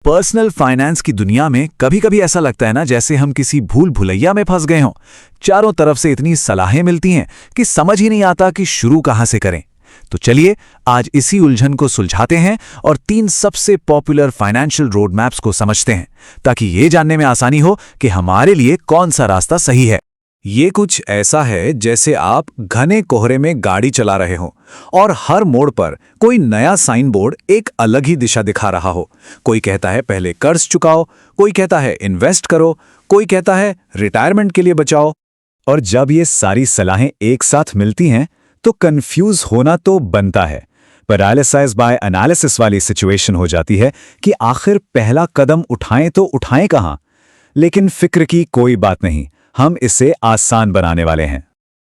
Personal finance की दुनिया में कभी कभी ऐसा लगता है ना, जैसे हम किसी भूल भुलैया में फंस गए हों। चारों तरफ से इतनी सलाहें मिलती हैं कि समझ ही नहीं आता कि शुरू कहां से करें। तो चलिए आज इसी उलझन को सुलझाते हैं और 3 सबसे पॉपुलर फाइनेंशियल रोड मैप्स को समझते हैं, ताकि ये जानने में आसानी हो कि हमारे लिए कौन सा रास्ता सही है। ये कुछ ऐसा है जैसे आप घने कोहरे में गाड़ी चला रहे हो और हर मोड़ पर कोई नया साइन बोर्ड एक अलग ही दिशा दिखा रहा हो। कोई कहता है पहले कर्ज चुकाओ, कोई कहता है इन्वेस्ट करो, कोई कहता है रिटायरमेंट के लिए बचाओ। और जब ये सारी सलाहें एक साथ मिलती हैं तो कंफ्यूज होना तो बनता है। पैरालिसिस बाय एनालिसिस वाली सिचुएशन हो जाती है कि आखिर पहला कदम उठाएं तो उठाएं कहां। लेकिन फिक्र की कोई बात नहीं, हम इसे आसान बनाने वाले हैं।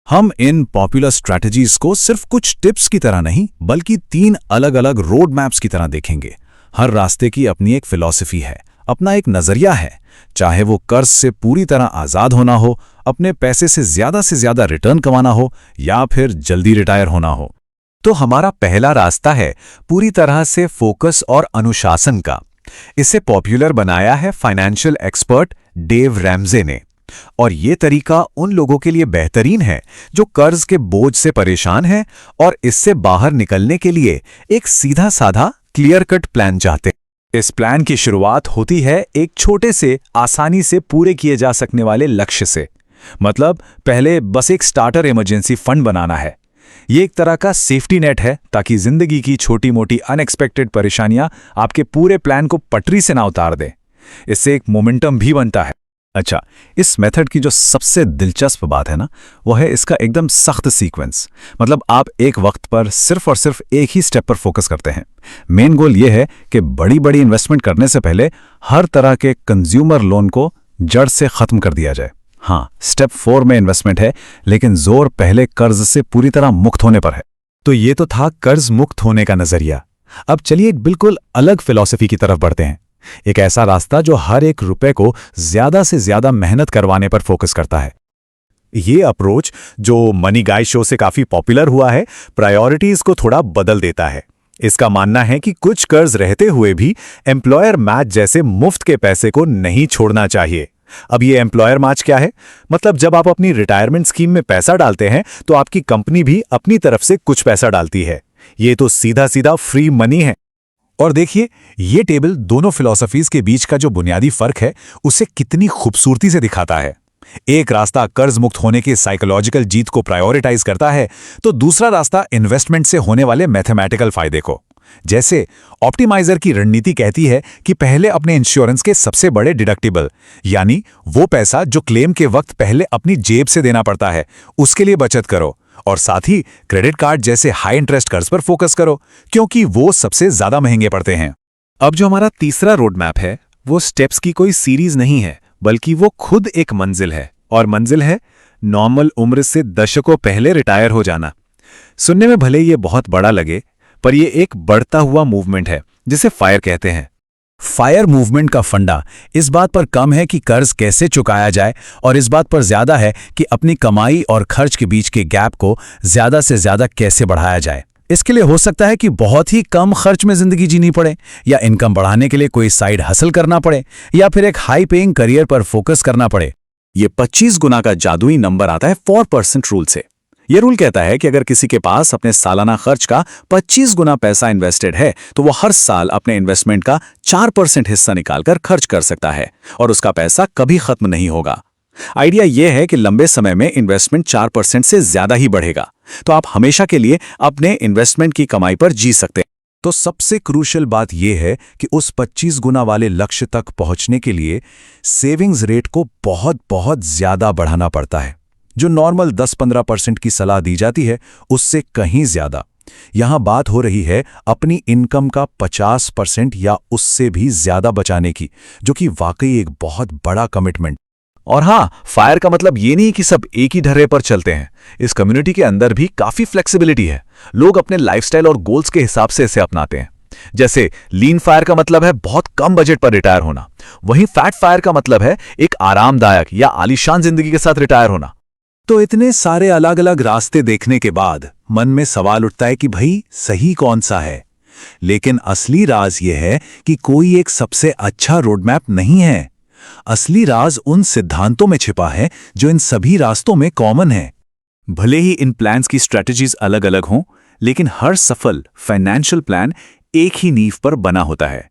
हम इन पॉपुलर स्ट्रैटेजीज को सिर्फ कुछ टिप्स की तरह नहीं, बल्कि 3 अलग अलग रोड मैप्स की तरह देखेंगे। हर रास्ते की अपनी एक फिलॉसफी है, अपना एक नजरिया है। चाहे वो कर्ज से पूरी तरह आजाद होना हो, अपने पैसे से ज्यादा रिटर्न कमाना हो, या फिर जल्दी रिटायर होना हो। तो हमारा पहला रास्ता है पूरी तरह से फोकस और अनुशासन का। इसे पॉपुलर बनाया है फाइनेंशियल एक्सपर्ट डेव रैमजे ने। और ये तरीका उन लोगों के लिए बेहतरीन है जो कर्ज के बोझ से परेशान हैं और इससे बाहर निकलने के लिए एक सीधा साधा क्लियर कट प्लान चाहते हैं। इस प्लान की शुरुआत होती है एक छोटे से, आसानी से पूरे किए जा सकने वाले लक्ष्य से। मतलब पहले बस एक स्टार्टर इमरजेंसी फंड बनाना है। ये एक तरह का सेफ्टी नेट है, ताकि जिंदगी की छोटी मोटी अनएक्सपेक्टेड परेशानियां आपके पूरे प्लान को पटरी से ना उतार दें। इससे एक मोमेंटम भी बनता है। अच्छा, इस मेथड की जो सबसे दिलचस्प बात है ना, वो है इसका एकदम सख्त सीक्वेंस। मतलब आप एक वक्त पर सिर्फ और सिर्फ एक ही स्टेप पर फोकस करते हैं। मेन गोल ये है कि बड़ी बड़ी इन्वेस्टमेंट करने से पहले हर तरह के कंज्यूमर लोन को जड़ से खत्म कर दिया जाए। हाँ, स्टेप 4 में इन्वेस्टमेंट है, लेकिन जोर पहले कर्ज से पूरी तरह मुक्त होने पर है। तो ये तो था कर्ज मुक्त होने का नजरिया। अब चलिए एक बिल्कुल अलग फिलॉसफी की तरफ बढ़ते हैं। एक ऐसा रास्ता जो हर एक रुपए को ज्यादा से ज्यादा मेहनत करवाने पर फोकस करता है। ये अप्रोच, जो मनी गाइड शो से काफी पॉपुलर हुआ है, प्रायोरिटीज को थोड़ा बदल देता है। इसका मानना है कि कुछ कर्ज रहते हुए भी एम्प्लॉयर मैच जैसे मुफ्त के पैसे को नहीं छोड़ना चाहिए। अब ये एम्प्लॉयर मैच क्या है? मतलब जब आप अपनी रिटायरमेंट स्कीम में पैसा डालते हैं तो आपकी कंपनी भी अपनी तरफ से कुछ पैसा डालती है। ये तो सीधा सीधा फ्री मनी है। और देखिए, ये टेबल दोनों फिलॉसफीज के बीच का जो बुनियादी फर्क है उसे कितनी खूबसूरती से दिखाता है। एक रास्ता कर्ज मुक्त होने की साइकोलॉजिकल जीत को प्रायोरिटाइज करता है, तो दूसरा रास्ता इन्वेस्टमेंट से होने वाले मैथमेटिकल फायदे को। जैसे ऑप्टिमाइजर की रणनीति कहती है कि पहले अपने इंश्योरेंस के सबसे बड़े डिडक्टिबल, यानी वो पैसा जो क्लेम के वक्त पहले अपनी जेब से देना पड़ता है, उसके लिए बचत करो। और साथ ही क्रेडिट कार्ड जैसे हाई इंटरेस्ट कर्ज पर फोकस करो, क्योंकि वो सबसे ज्यादा महंगे पड़ते हैं। अब जो हमारा तीसरा रोड मैप है, वो स्टेप्स की कोई सीरीज नहीं है, बल्कि वो खुद एक मंजिल है। और मंजिल है नॉर्मल उम्र से दशकों पहले रिटायर हो जाना। सुनने में भले ये बहुत बड़ा लगे, पर ये एक बढ़ता हुआ मूवमेंट है जिसे फायर कहते हैं। फायर मूवमेंट का फंडा इस बात पर कम है कि कर्ज कैसे चुकाया जाए, और इस बात पर ज्यादा है कि अपनी कमाई और खर्च के बीच के गैप को ज्यादा से ज्यादा कैसे बढ़ाया जाए। इसके लिए हो सकता है कि बहुत ही कम खर्च में जिंदगी जीनी पड़े, या इनकम बढ़ाने के लिए कोई साइड हसल करना पड़े, या फिर एक हाई पेइंग करियर पर फोकस करना पड़े। ये 25 गुना का जादुई नंबर आता है 4% रूल से। ये रूल कहता है कि अगर किसी के पास अपने सालाना खर्च का 25 गुना पैसा इन्वेस्टेड है, तो वो हर साल अपने इन्वेस्टमेंट का 4% हिस्सा निकालकर खर्च कर सकता है, और उसका पैसा कभी खत्म नहीं होगा। आइडिया यह है कि लंबे समय में इन्वेस्टमेंट 4% से ज्यादा ही बढ़ेगा, तो आप हमेशा के लिए अपने इन्वेस्टमेंट की कमाई पर जी सकते हैं। तो सबसे क्रूशियल बात यह है कि उस 25 गुना वाले लक्ष्य तक पहुंचने के लिए सेविंग्स रेट को बहुत बहुत ज्यादा बढ़ाना पड़ता है। जो नॉर्मल 10-15% की सलाह दी जाती है, उससे कहीं ज्यादा। यहां बात हो रही है अपनी इनकम का 50% या उससे भी ज्यादा बचाने की, जो कि वाकई एक बहुत बड़ा कमिटमेंट। और हां, फायर का मतलब ये नहीं कि सब एक ही ढर्रे पर चलते हैं। इस कम्युनिटी के अंदर भी काफी फ्लेक्सिबिलिटी है। लोग अपने लाइफस्टाइल और गोल्स के हिसाब से इसे अपनाते हैं। जैसे लीन फायर का मतलब है बहुत कम बजट पर रिटायर होना, वहीं फैट फायर का मतलब है एक आरामदायक या आलीशान जिंदगी के साथ रिटायर होना। तो इतने सारे अलग अलग रास्ते देखने के बाद मन में सवाल उठता है कि भाई सही कौन सा है? लेकिन असली राज यह है कि कोई एक सबसे अच्छा रोडमैप नहीं है। असली राज उन सिद्धांतों में छिपा है जो इन सभी रास्तों में कॉमन है। भले ही इन प्लान्स की स्ट्रेटजीज अलग अलग हों, लेकिन हर सफल फाइनेंशियल प्लान एक ही नींव पर बना होता है।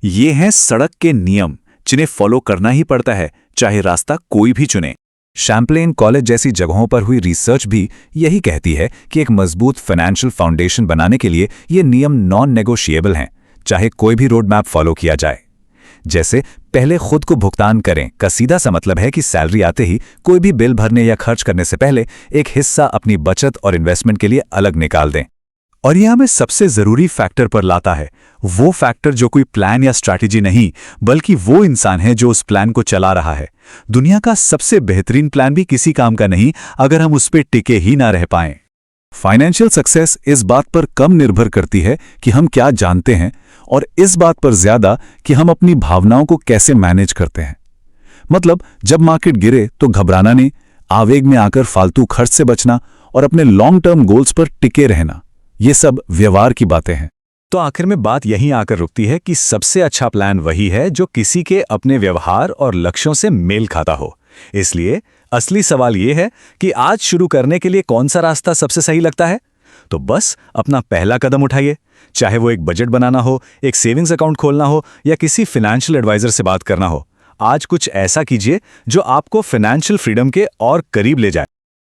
ये हैं सड़क के नियम जिन्हें फॉलो करना ही पड़ता है, चाहे रास्ता कोई भी चुने। शैम्पलेन कॉलेज जैसी जगहों पर हुई रिसर्च भी यही कहती है कि एक मजबूत फाइनेंशियल फाउंडेशन बनाने के लिए ये नियम नॉन नेगोशिएबल हैं, चाहे कोई भी रोड मैप फॉलो किया जाए। जैसे पहले खुद को भुगतान करें का सीधा सा मतलब है कि सैलरी आते ही कोई भी बिल भरने या खर्च करने से पहले एक हिस्सा अपनी बचत और इन्वेस्टमेंट के लिए अलग निकाल दें। और यह हमें सबसे जरूरी फैक्टर पर लाता है, वो फैक्टर जो कोई प्लान या स्ट्रैटेजी नहीं, बल्कि वो इंसान है जो उस प्लान को चला रहा है। दुनिया का सबसे बेहतरीन प्लान भी किसी काम का नहीं अगर हम उस पर टिके ही ना रह पाएं। फाइनेंशियल सक्सेस इस बात पर कम निर्भर करती है कि हम क्या जानते हैं और इस बात पर ज्यादा कि हम अपनी भावनाओं को कैसे मैनेज करते हैं। मतलब जब मार्केट गिरे तो घबराना नहीं, आवेग में आकर फालतू खर्च से बचना और अपने लॉन्ग टर्म गोल्स पर टिके रहना, ये सब व्यवहार की बातें हैं। तो आखिर में बात यहीं आकर रुकती है कि सबसे अच्छा प्लान वही है जो किसी के अपने व्यवहार और लक्ष्यों से मेल खाता हो। इसलिए असली सवाल यह है कि आज शुरू करने के लिए कौन सा रास्ता सबसे सही लगता है। तो बस अपना पहला कदम उठाइए, चाहे वो एक बजट बनाना हो, एक सेविंग्स अकाउंट खोलना हो या किसी फाइनेंशियल एडवाइजर से बात करना हो। आज कुछ ऐसा कीजिए जो आपको फाइनेंशियल फ्रीडम के और करीब ले जाए।